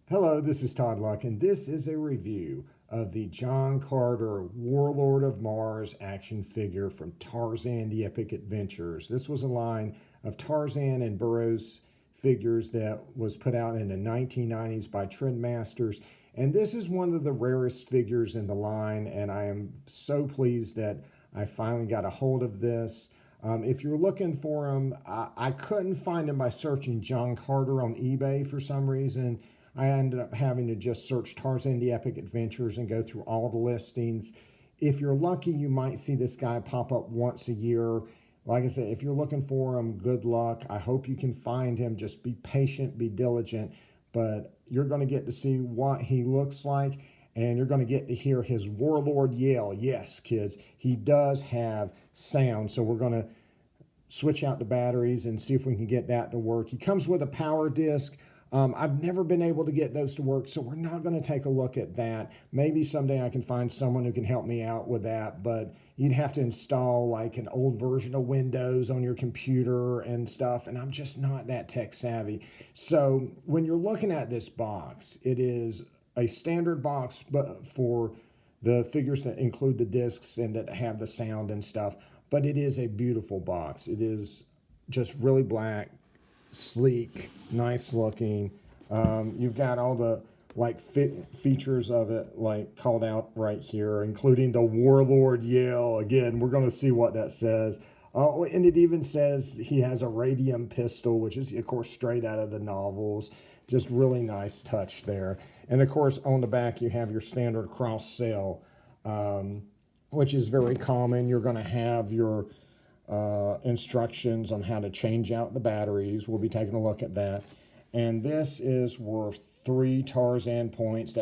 Hello, this is Todd Luck, and this is a review of the John Carter Warlord of Mars action figure from Tarzan the Epic Adventures. This was a line of Tarzan and Burroughs figures that was put out in the 1990s by Trendmasters, and this is one of the rarest figures in the line, and I am so pleased that I finally got a hold of this. If you're looking for them, I couldn't find them by searching John Carter on eBay for some reason. I ended up having to just search Tarzan the Epic Adventures and go through all the listings. If you're lucky, you might see this guy pop up once a year. Like I said, if you're looking for him, good luck. I hope you can find him. Just be patient, be diligent. But you're going to get to see what he looks like, and you're going to get to hear his Warlord yell. Yes, kids, he does have sound. So we're going to switch out the batteries and see if we can get that to work. He comes with a power disc. I've never been able to get those to work, so we're not going to take a look at that. Maybe someday I can find someone who can help me out with that, but you'd have to install like an old version of Windows on your computer and stuff, and I'm just not that tech savvy. So when you're looking at this box, it is a standard box but for the figures that include the discs and that have the sound and stuff, but it is a beautiful box. It is just really black, sleek, nice looking. You've got all the features of it like called out right here, including the Warlord yell. Again, we're going to see what that says. And it even says he has a radium pistol, which is of course straight out of the novels. Just really nice touch there. And of course on the back you have your standard cross sell, which is very common. You're going to have your instructions on how to change out the batteries. We'll be taking a look at that. And this is worth 3 Tarzan points.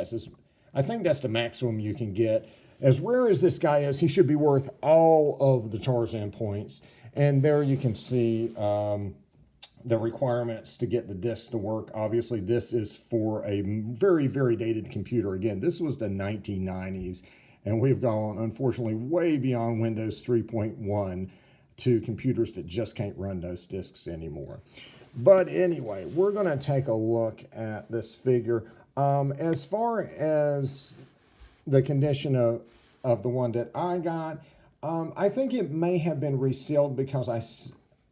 I think that's the maximum you can get. As rare as this guy is, he should be worth all of the Tarzan points. And there you can see the requirements to get the disc to work. Obviously, this is for a very, very dated computer. Again, this was the 1990s, and we've gone, unfortunately, way beyond Windows 3.1 to computers that just can't run those discs anymore. But anyway, we're going to take a look at this figure. As far as the condition of the one that I got, I think it may have been resealed because I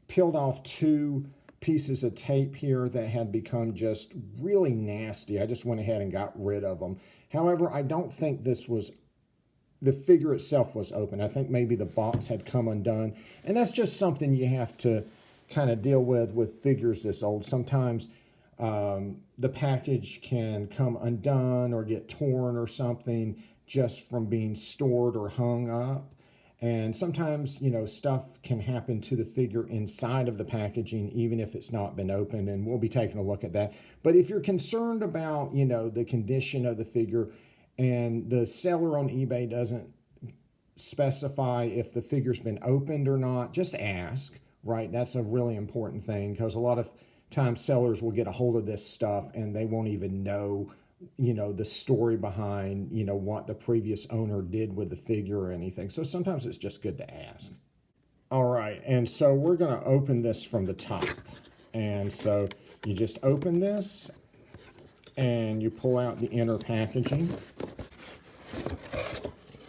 peeled off 2 pieces of tape here that had become just really nasty. I just went ahead and got rid of them. However, I don't think the figure itself was open. I think maybe the box had come undone. And that's just something you have to kind of deal with figures this old. Sometimes the package can come undone or get torn or something just from being stored or hung up. And sometimes, stuff can happen to the figure inside of the packaging, even if it's not been opened, and we'll be taking a look at that. But if you're concerned about, the condition of the figure, and the seller on eBay doesn't specify if the figure's been opened or not, just ask, right? That's a really important thing, because a lot of times sellers will get a hold of this stuff and they won't even know, the story behind, what the previous owner did with the figure or anything. So sometimes it's just good to ask. All right, and so we're going to open this from the top. And so you just open this and you pull out the inner packaging.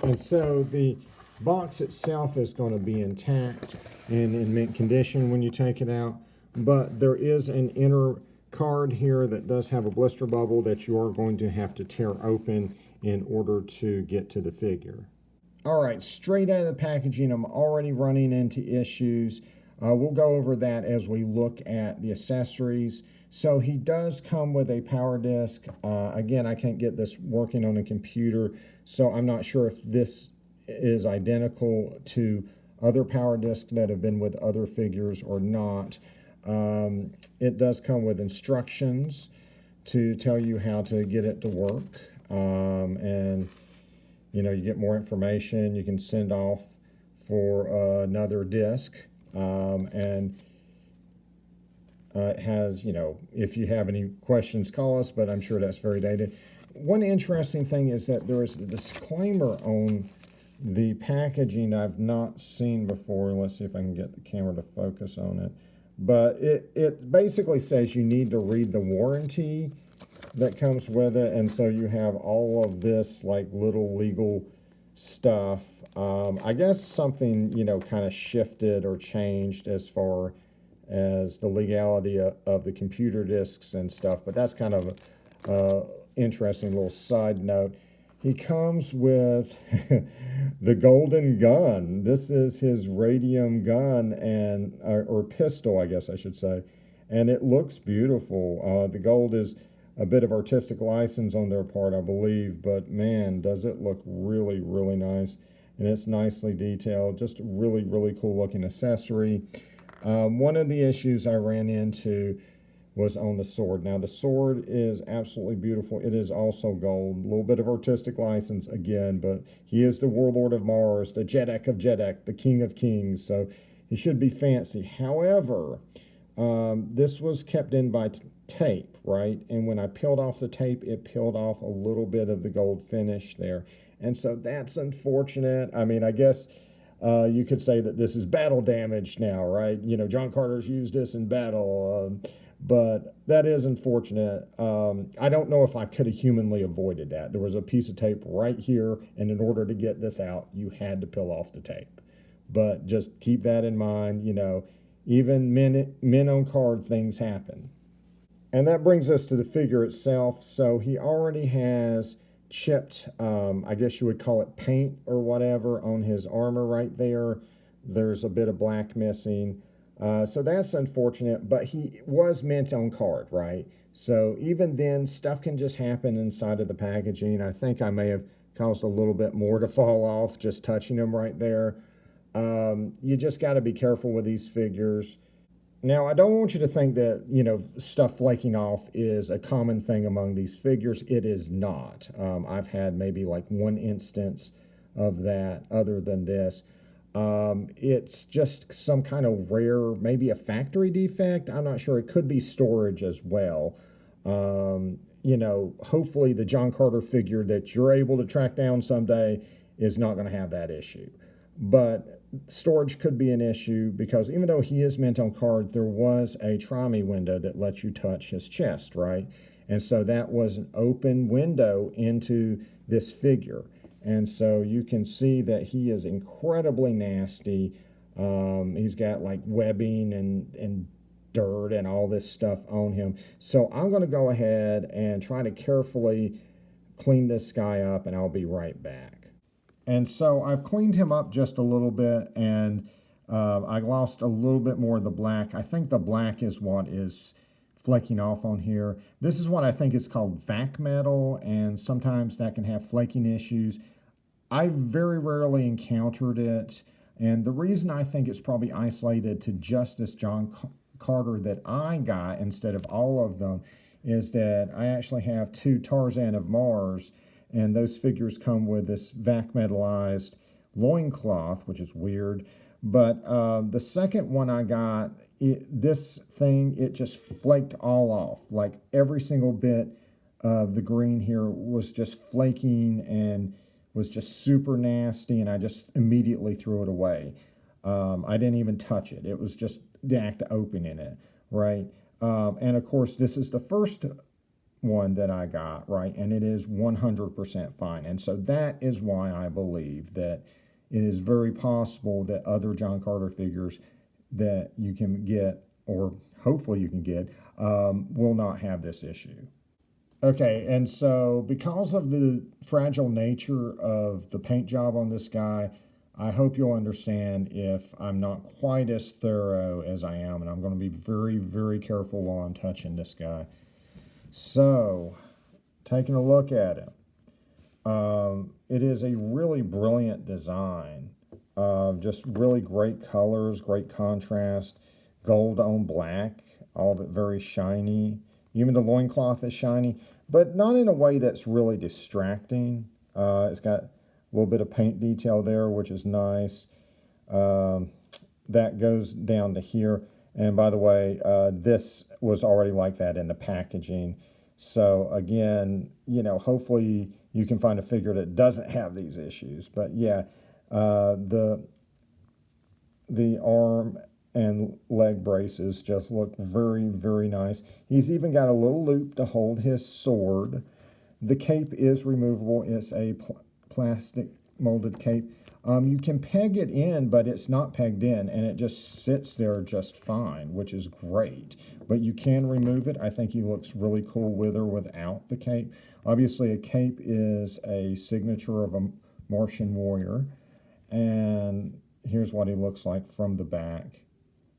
And so the box itself is going to be intact and in mint condition when you take it out, but there is an inner card here that does have a blister bubble that you are going to have to tear open in order to get to the figure. All right, straight out of the packaging, I'm already running into issues. We'll go over that as we look at the accessories. So he does come with a power disc. Again, I can't get this working on a computer, so I'm not sure if this is identical to other power discs that have been with other figures or not. It does come with instructions to tell you how to get it to work. And, you get more information. You can send off for another disc. It has, if you have any questions, call us, but I'm sure that's very dated. One interesting thing is that there is a disclaimer on the packaging I've not seen before. Let's see if I can get the camera to focus on it. But it basically says you need to read the warranty that comes with it, and so you have all of this like little legal stuff. I guess something, you know, kind of shifted or changed as far as the legality of the computer disks and stuff, but that's kind of a interesting little side note. He comes with the golden gun. This is his radium gun, and or pistol, I guess I should say, and it looks beautiful. The gold is a bit of artistic license on their part, I believe, but man, does it look really, really nice. And it's nicely detailed, just a really, really cool looking accessory. One of the issues I ran into was on the sword. Now, the sword is absolutely beautiful. It is also gold, a little bit of artistic license again, but he is the Warlord of Mars, the Jeddak of Jeddak, the King of Kings, so he should be fancy. However, this was kept in by tape, right? And when I peeled off the tape, it peeled off a little bit of the gold finish there. And so that's unfortunate. I mean, I guess you could say that this is battle damage now, right? You know, John Carter's used this in battle, but that is unfortunate. I don't know if I could have humanly avoided that. There was a piece of tape right here, and in order to get this out, you had to peel off the tape. But just keep that in mind, you know, even men on card things happen. And that brings us to the figure itself. So he already has chipped, I guess you would call it paint or whatever, on his armor right there. There's a bit of black missing. So that's unfortunate, but he was mint on card, right? So even then, stuff can just happen inside of the packaging. I think I may have caused a little bit more to fall off just touching him right there. You just got to be careful with these figures. Now, I don't want you to think that, you know, stuff flaking off is a common thing among these figures. It is not. I've had maybe like one instance of that other than this. It's just some kind of rare, maybe a factory defect. I'm not sure. It could be storage as well. You know, hopefully the John Carter figure that you're able to track down someday is not going to have that issue. But storage could be an issue because even though he is mint on card, there was a try me window that lets you touch his chest, right? And so that was an open window into this figure. And so you can see that he is incredibly nasty. He's got like webbing and dirt and all this stuff on him. So I'm going to go ahead and try to carefully clean this guy up, and I'll be right back. And so I've cleaned him up just a little bit, and I lost a little bit more of the black. I think the black is what is flaking off on here. This is what I think is called vac metal, and sometimes that can have flaking issues. I very rarely encountered it, and the reason I think it's probably isolated to just this John Carter that I got instead of all of them is that I actually have two Tarzan of Mars, and those figures come with this vac metallized loincloth, which is weird. But the second one I got, this thing, it just flaked all off. Like every single bit of the green here was just flaking and was just super nasty, and I just immediately threw it away. I didn't even touch it. It was just the act of opening it, right? And of course, this is the first one that I got, right? And it is 100% fine. And so that is why I believe that it is very possible that other John Carter figures that you can get, or hopefully you can get, will not have this issue. Okay, and so because of the fragile nature of the paint job on this guy, I hope you'll understand if I'm not quite as thorough as I am, and I'm going to be very, very careful while I'm touching this guy. So, taking a look at it, it is a really brilliant design. Just really great colors, great contrast, gold on black, all of it very shiny. Even the loincloth is shiny, but not in a way that's really distracting. It's got a little bit of paint detail there, which is nice. That goes down to here. And by the way, this was already like that in the packaging. So again, you know, hopefully you can find a figure that doesn't have these issues. But yeah, the arm and leg braces just look very, very nice. He's even got a little loop to hold his sword. The cape is removable. It's a plastic molded cape. You can peg it in, but it's not pegged in, and it just sits there just fine, which is great. But you can remove it. I think he looks really cool with or without the cape. Obviously, a cape is a signature of a Martian warrior, and here's what he looks like from the back.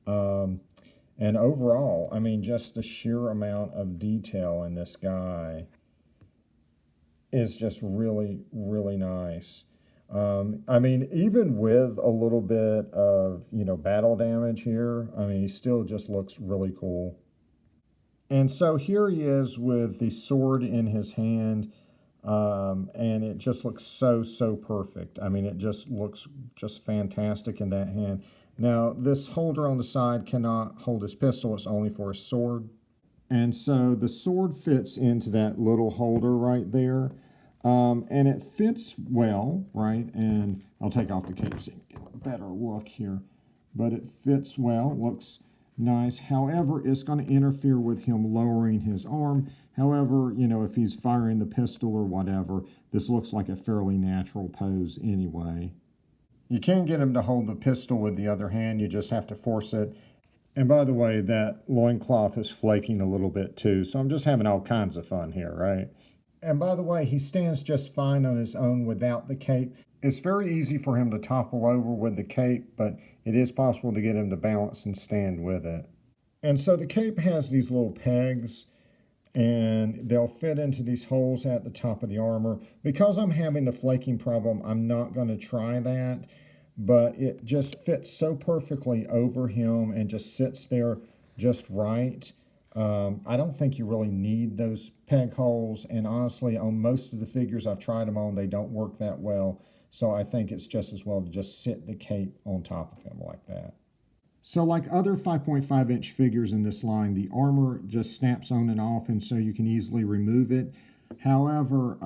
And overall, I mean, just the sheer amount of detail in this guy is just really, really nice. I mean, even with a little bit of, battle damage here, I mean, he still just looks really cool. And so here he is with the sword in his hand, and it just looks so, so perfect. I mean, it just looks just fantastic in that hand. Now, this holder on the side cannot hold his pistol. It's only for his sword. And so the sword fits into that little holder right there. And it fits well, right? And I'll take off the cape so you can get a better look here. But it fits well, looks nice. However, it's going to interfere with him lowering his arm. However, if he's firing the pistol or whatever, this looks like a fairly natural pose anyway. You can get him to hold the pistol with the other hand. You just have to force it. And by the way, that loincloth is flaking a little bit too. So I'm just having all kinds of fun here, right? And by the way, he stands just fine on his own without the cape. It's very easy for him to topple over with the cape, but it is possible to get him to balance and stand with it. And so the cape has these little pegs, and they'll fit into these holes at the top of the armor. Because I'm having the flaking problem, I'm not going to try that, but it just fits so perfectly over him and just sits there just right. I don't think you really need those peg holes, and honestly, on most of the figures I've tried them on, they don't work that well. So I think it's just as well to just sit the cape on top of him like that. So like other 5.5-inch figures in this line, the armor just snaps on and off, and so you can easily remove it. However,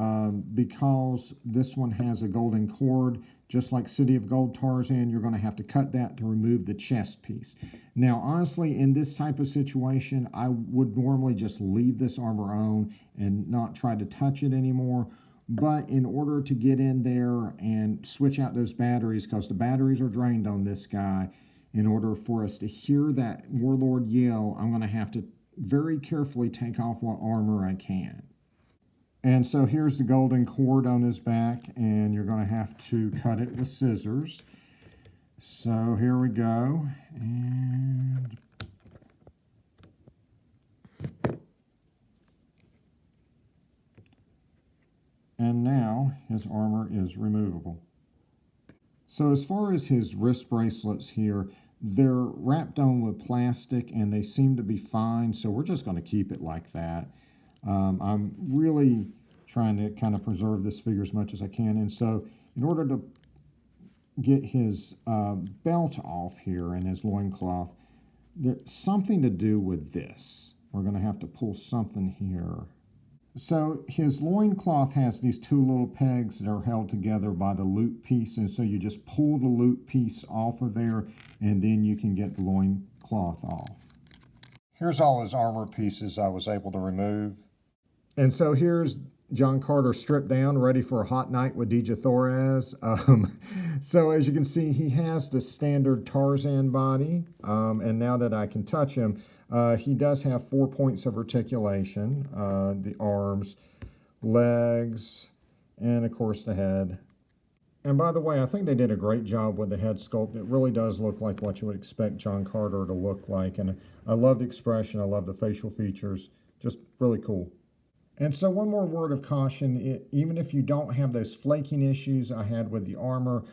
because this one has a golden cord, just like City of Gold Tarzan, you're going to have to cut that to remove the chest piece. Now, honestly, in this type of situation, I would normally just leave this armor on and not try to touch it anymore. But in order to get in there and switch out those batteries, because the batteries are drained on this guy, in order for us to hear that Warlord yell, I'm going to have to very carefully take off what armor I can. And so here's the golden cord on his back, and you're going to have to cut it with scissors. So here we go. And now his armor is removable. So as far as his wrist bracelets here, they're wrapped on with plastic and they seem to be fine, so we're just going to keep it like that. I'm really trying to kind of preserve this figure as much as I can, and so in order to get his belt off here and his loincloth, there's something to do with this. We're going to have to pull something here. So his loincloth has these two little pegs that are held together by the loop piece, and so you just pull the loop piece off of there, and then you can get the loincloth off. Here's all his armor pieces I was able to remove. And so here's John Carter stripped down, ready for a hot night with DJ Torres. So as you can see, he has the standard Tarzan body, and now that I can touch him, he does have 4 points of articulation, the arms, legs, and of course the head. And by the way, I think they did a great job with the head sculpt. It really does look like what you would expect John Carter to look like. And I love the expression. I love the facial features. Just really cool. And so one more word of caution, even if you don't have those flaking issues I had with the armor,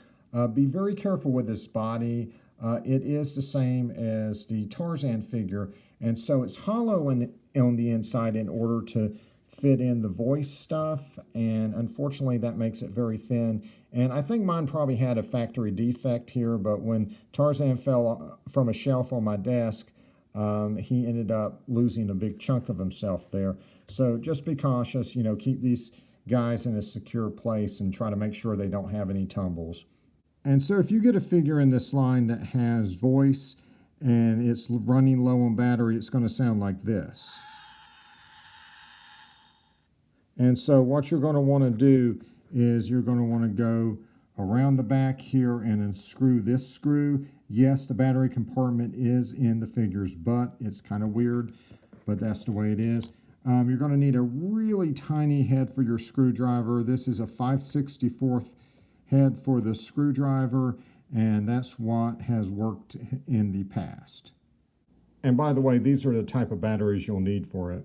be very careful with this body. It is the same as the Tarzan figure, and so it's hollow on the inside in order to fit in the voice stuff, and unfortunately that makes it very thin. And I think mine probably had a factory defect here, but when Tarzan fell from a shelf on my desk, he ended up losing a big chunk of himself there. So just be cautious, keep these guys in a secure place and try to make sure they don't have any tumbles. And so if you get a figure in this line that has voice and it's running low on battery, it's going to sound like this. And so what you're going to want to do is you're going to want to go around the back here and unscrew this screw. Yes, the battery compartment is in the figure's butt. It's kind of weird, but that's the way it is. You're going to need a really tiny head for your screwdriver. This is a 5/64 head for the screwdriver, and that's what has worked in the past. And by the way, these are the type of batteries you'll need for it.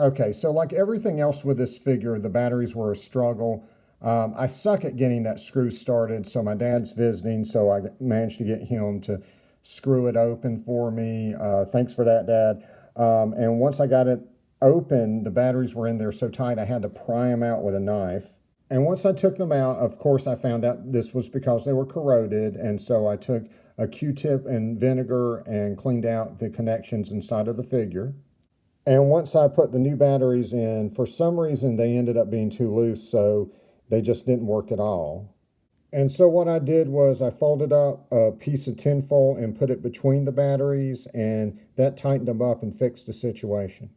Okay, so like everything else with this figure, the batteries were a struggle. I suck at getting that screw started, so my dad's visiting, so I managed to get him to screw it open for me. Thanks for that, Dad. And once I got it open, the batteries were in there so tight I had to pry them out with a knife. And once I took them out, of course, I found out this was because they were corroded, and so I took a Q-tip and vinegar and cleaned out the connections inside of the figure. And once I put the new batteries in, for some reason they ended up being too loose, so they just didn't work at all. And so what I did was I folded up a piece of tinfoil and put it between the batteries, and that tightened them up and fixed the situation.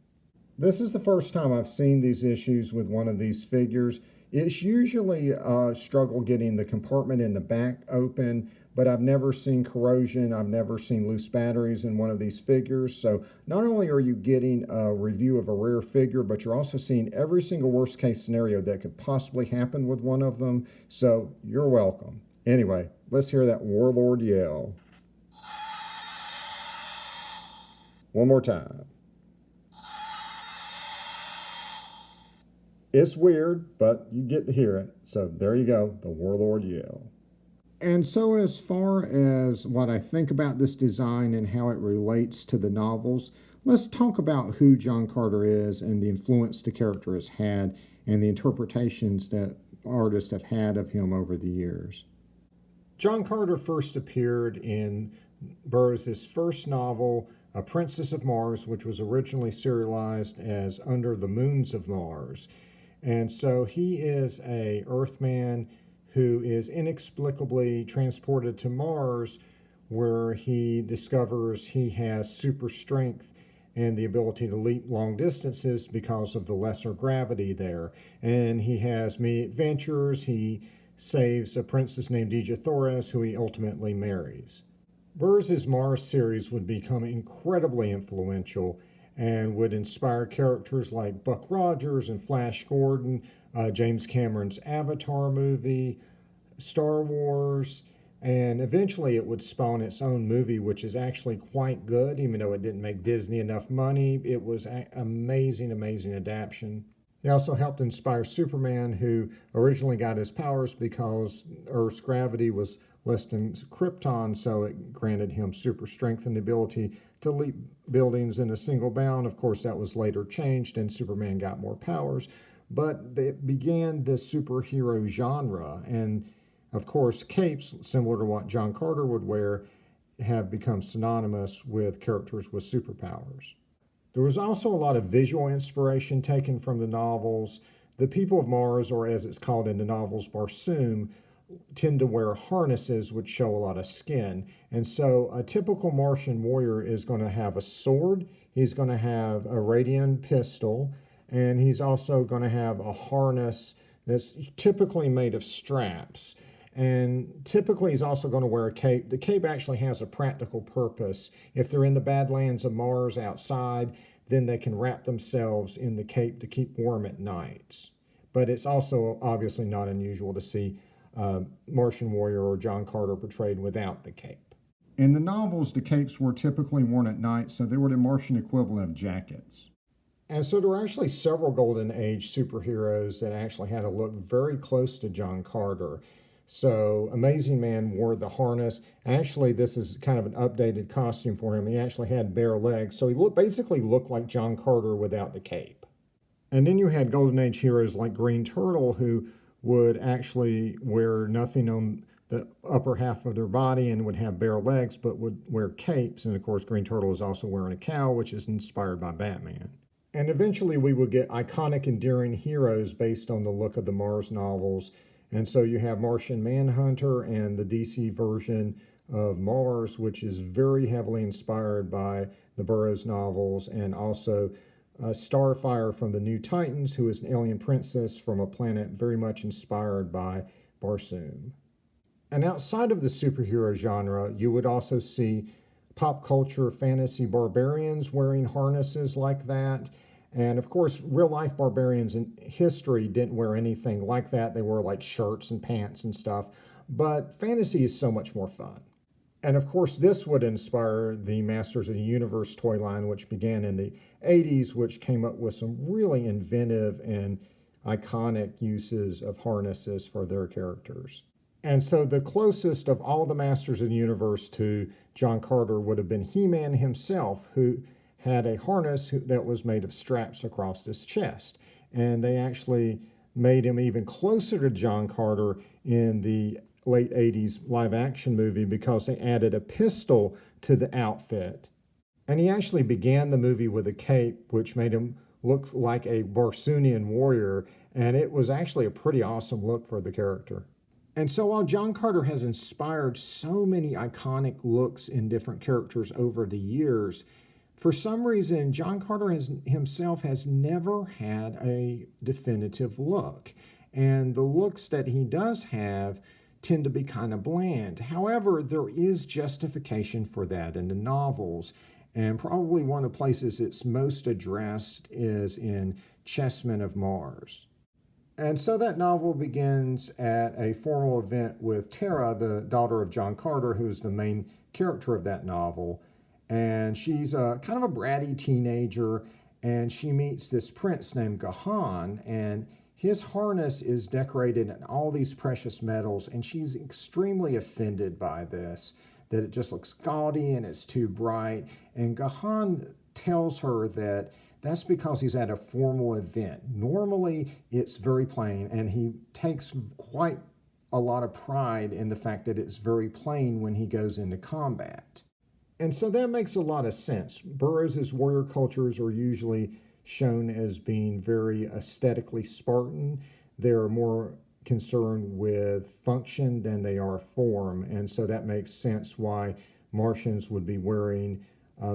This is the first time I've seen these issues with one of these figures. It's usually a struggle getting the compartment in the back open, but I've never seen corrosion. I've never seen loose batteries in one of these figures. So not only are you getting a review of a rare figure, but you're also seeing every single worst case scenario that could possibly happen with one of them. So you're welcome. Anyway, let's hear that Warlord yell. One more time. It's weird, but you get to hear it. So there you go, the Warlord yell. And so as far as what I think about this design and how it relates to the novels, let's talk about who John Carter is and the influence the character has had and the interpretations that artists have had of him over the years. John Carter first appeared in Burroughs' first novel, A Princess of Mars, which was originally serialized as Under the Moons of Mars. And so he is a Earthman who is inexplicably transported to Mars, where he discovers he has super strength and the ability to leap long distances because of the lesser gravity there. And he has many adventures. He saves a princess named Dija Thoris, who he ultimately marries. Burroughs' Mars series would become incredibly influential and would inspire characters like Buck Rogers and Flash Gordon, James Cameron's Avatar movie, Star Wars, and eventually it would spawn its own movie, which is actually quite good, even though it didn't make Disney enough money. It was an amazing, amazing adaptation. He also helped inspire Superman, who originally got his powers because Earth's gravity was less than Krypton, so it granted him super strength and the ability to leap buildings in a single bound. Of course, that was later changed and Superman got more powers, but it began the superhero genre. And of course, capes, similar to what John Carter would wear, have become synonymous with characters with superpowers. There was also a lot of visual inspiration taken from the novels. The people of Mars, or as it's called in the novels, Barsoom, tend to wear harnesses which show a lot of skin. And so a typical Martian warrior is going to have a sword, he's going to have a radian pistol, and he's also going to have a harness that's typically made of straps. And typically he's also going to wear a cape. The cape actually has a practical purpose. If they're in the Badlands of Mars outside, then they can wrap themselves in the cape to keep warm at night. But it's also obviously not unusual to see Martian warrior or John Carter portrayed without the cape. In the novels, the capes were typically worn at night, so they were the Martian equivalent of jackets. And so there were actually several Golden Age superheroes that actually had a look very close to John Carter. So Amazing Man wore the harness. Actually, this is kind of an updated costume for him. He actually had bare legs, so he basically looked like John Carter without the cape. And then you had Golden Age heroes like Green Turtle, who would actually wear nothing on the upper half of their body and would have bare legs, but would wear capes. And of course, Green Turtle is also wearing a cowl, which is inspired by Batman. And eventually we would get iconic, endearing heroes based on the look of the Mars novels. And so you have Martian Manhunter and the DC version of Mars, which is very heavily inspired by the Burroughs novels, and also Starfire from the New Titans, who is an alien princess from a planet very much inspired by Barsoom. And outside of the superhero genre, you would also see pop culture fantasy barbarians wearing harnesses like that. And of course, real life barbarians in history didn't wear anything like that. They wore like shirts and pants and stuff. But fantasy is so much more fun. And of course, this would inspire the Masters of the Universe toy line, which began in the 80s, which came up with some really inventive and iconic uses of harnesses for their characters. And so the closest of all the Masters of the Universe to John Carter would have been He-Man himself, who had a harness that was made of straps across his chest. And they actually made him even closer to John Carter in the late 80s live action movie because they added a pistol to the outfit. And he actually began the movie with a cape, which made him look like a Barsoonian warrior. And it was actually a pretty awesome look for the character. And so while John Carter has inspired so many iconic looks in different characters over the years, for some reason, John Carter himself has never had a definitive look. And the looks that he does have tend to be kind of bland. However, there is justification for that in the novels. And probably one of the places it's most addressed is in Chessmen of Mars. And so that novel begins at a formal event with Tara, the daughter of John Carter, who's the main character of that novel. And she's kind of a bratty teenager, and she meets this prince named Gahan, and his harness is decorated in all these precious metals, and she's extremely offended by this, that it just looks gaudy and it's too bright. And Gahan tells her that that's because he's at a formal event. Normally, it's very plain, and he takes quite a lot of pride in the fact that it's very plain when he goes into combat. And so that makes a lot of sense. Burroughs' warrior cultures are usually shown as being very aesthetically Spartan. They're more concerned with function than they are form, and so that makes sense why Martians would be wearing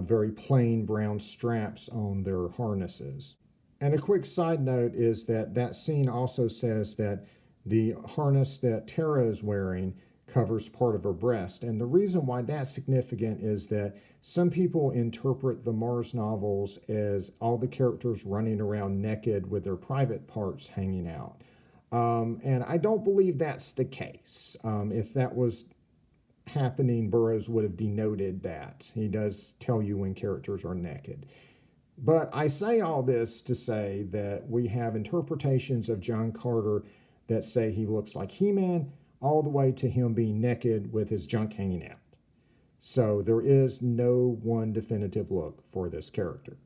very plain brown straps on their harnesses. And a quick side note is that that scene also says that the harness that Tara is wearing covers part of her breast. And the reason why that's significant is that some people interpret the Mars novels as all the characters running around naked with their private parts hanging out. And I don't believe that's the case. If that was happening, Burroughs would have denoted that. He does tell you when characters are naked. But I say all this to say that we have interpretations of John Carter that say he looks like He-Man, all the way to him being naked with his junk hanging out. So there is no one definitive look for this character.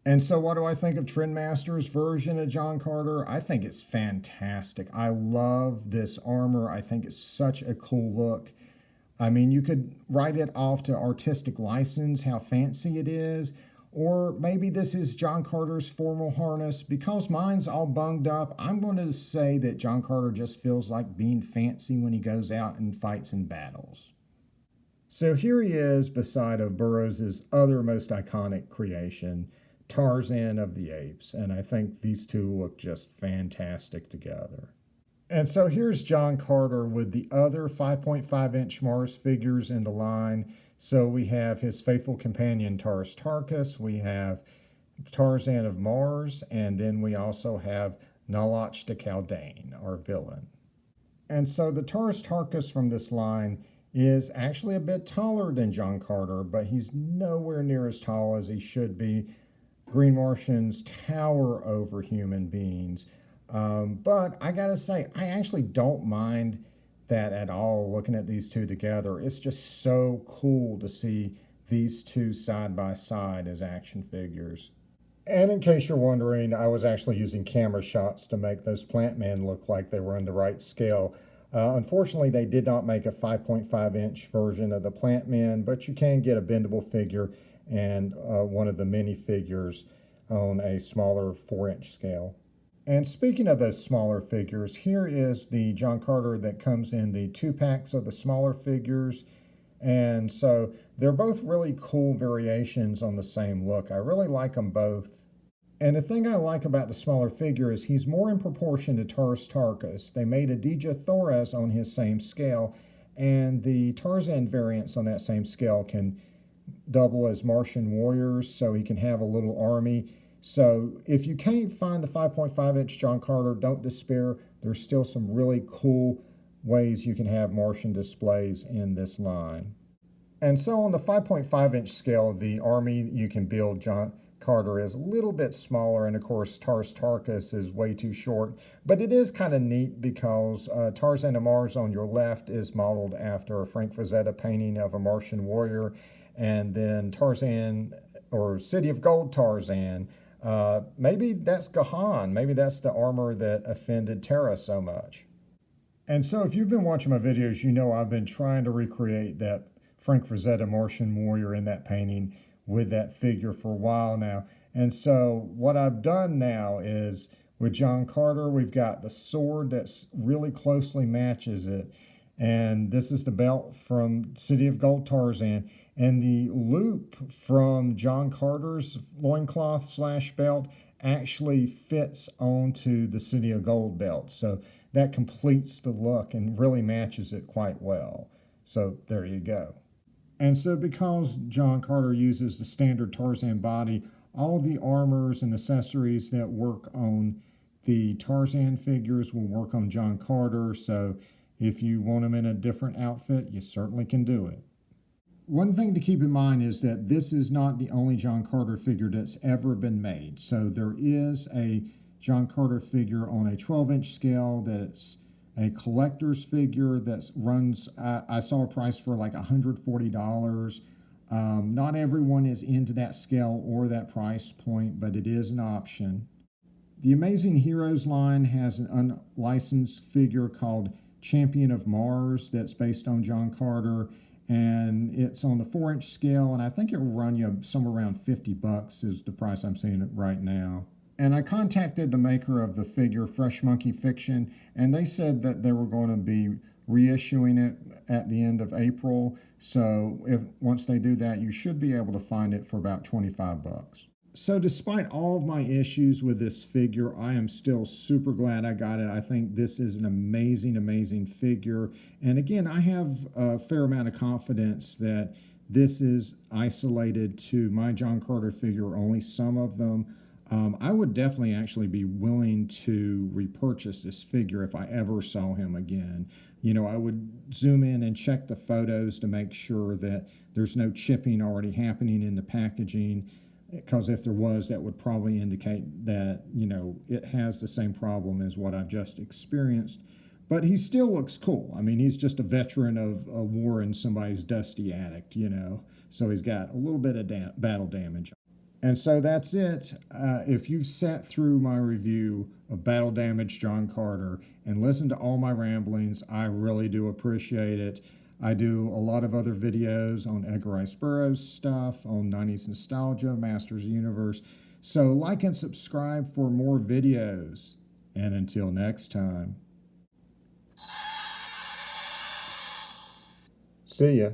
And so what do I think of Trendmasters' version of John Carter? I think it's fantastic. I love this armor. I think it's such a cool look. I mean, you could write it off to artistic license, how fancy it is, or maybe this is John Carter's formal harness. Because mine's all bunged up, I'm going to say that John Carter just feels like being fancy when he goes out and fights in battles. So here he is beside of Burroughs' other most iconic creation, Tarzan of the Apes, and I think these two look just fantastic together. And so here's John Carter with the other 5.5-inch Mars figures in the line. So we have his faithful companion Tars Tarkas, we have Tarzan of Mars, and then we also have Nalach the Kaldane, our villain. And so the Tars Tarkas from this line is actually a bit taller than John Carter, but he's nowhere near as tall as he should be. Green Martians tower over human beings. But I gotta say, I actually don't mind that at all looking at these two together. It's just so cool to see these two side by side as action figures. And in case you're wondering, I was actually using camera shots to make those plant men look like they were in the right scale. Unfortunately, they did not make a 5.5-inch version of the plant men, but you can get a bendable figure and one of the minifigures on a smaller 4-inch scale. And speaking of those smaller figures, here is the John Carter that comes in the 2 packs of the smaller figures. And so they're both really cool variations on the same look. I really like them both. And the thing I like about the smaller figure is he's more in proportion to Tars Tarkas. They made a Dija Thoras on his same scale, and the Tarzan variants on that same scale can double as Martian warriors, so he can have a little army. So if you can't find the 5.5-inch John Carter, don't despair. There's still some really cool ways you can have Martian displays in this line. And so on the 5.5-inch scale, the army you can build John Carter is a little bit smaller, and of course Tars Tarkas is way too short, but it is kind of neat because Tarzan of Mars on your left is modeled after a Frank Frazetta painting of a Martian warrior, and then Tarzan, or City of Gold Tarzan, maybe that's Gahan, maybe that's the armor that offended Terra so much. And so if you've been watching my videos, you know I've been trying to recreate that Frank Frazetta Martian warrior in that painting with that figure for a while now. And so what I've done now is with John Carter, we've got the sword that's really closely matches it. And this is the belt from City of Gold Tarzan. And the loop from John Carter's loincloth / belt actually fits onto the City of Gold belt. So that completes the look and really matches it quite well. So there you go. And so because John Carter uses the standard Tarzan body, all the armors and accessories that work on the Tarzan figures will work on John Carter. So if you want him in a different outfit, you certainly can do it. One thing to keep in mind is that this is not the only John Carter figure that's ever been made. So there is a John Carter figure on a 12-inch scale that's a collector's figure that runs, I saw a price for like $140. Not everyone is into that scale or that price point, but it is an option. The Amazing Heroes line has an unlicensed figure called Champion of Mars that's based on John Carter, and it's on the 4-inch scale, and I think it will run you somewhere around $50 is the price I'm seeing it right now. And I contacted the maker of the figure, Fresh Monkey Fiction, and they said that they were going to be reissuing it at the end of April. So once they do that, you should be able to find it for about $25. So despite all of my issues with this figure, I am still super glad I got it. I think this is an amazing, amazing figure. And again, I have a fair amount of confidence that this is isolated to my John Carter figure, only some of them. I would definitely actually be willing to repurchase this figure if I ever saw him again. You know, I would zoom in and check the photos to make sure that there's no chipping already happening in the packaging, because if there was, that would probably indicate that, you know, it has the same problem as what I've just experienced. But he still looks cool. I mean, he's just a veteran of a war in somebody's dusty attic, you know, so he's got a little bit of battle damage. And so that's it. If you've sat through my review of Battle Damage John Carter and listened to all my ramblings, I really do appreciate it. I do a lot of other videos on Edgar Rice Burroughs stuff, on 90s nostalgia, Masters of the Universe. So like and subscribe for more videos. And until next time. See ya.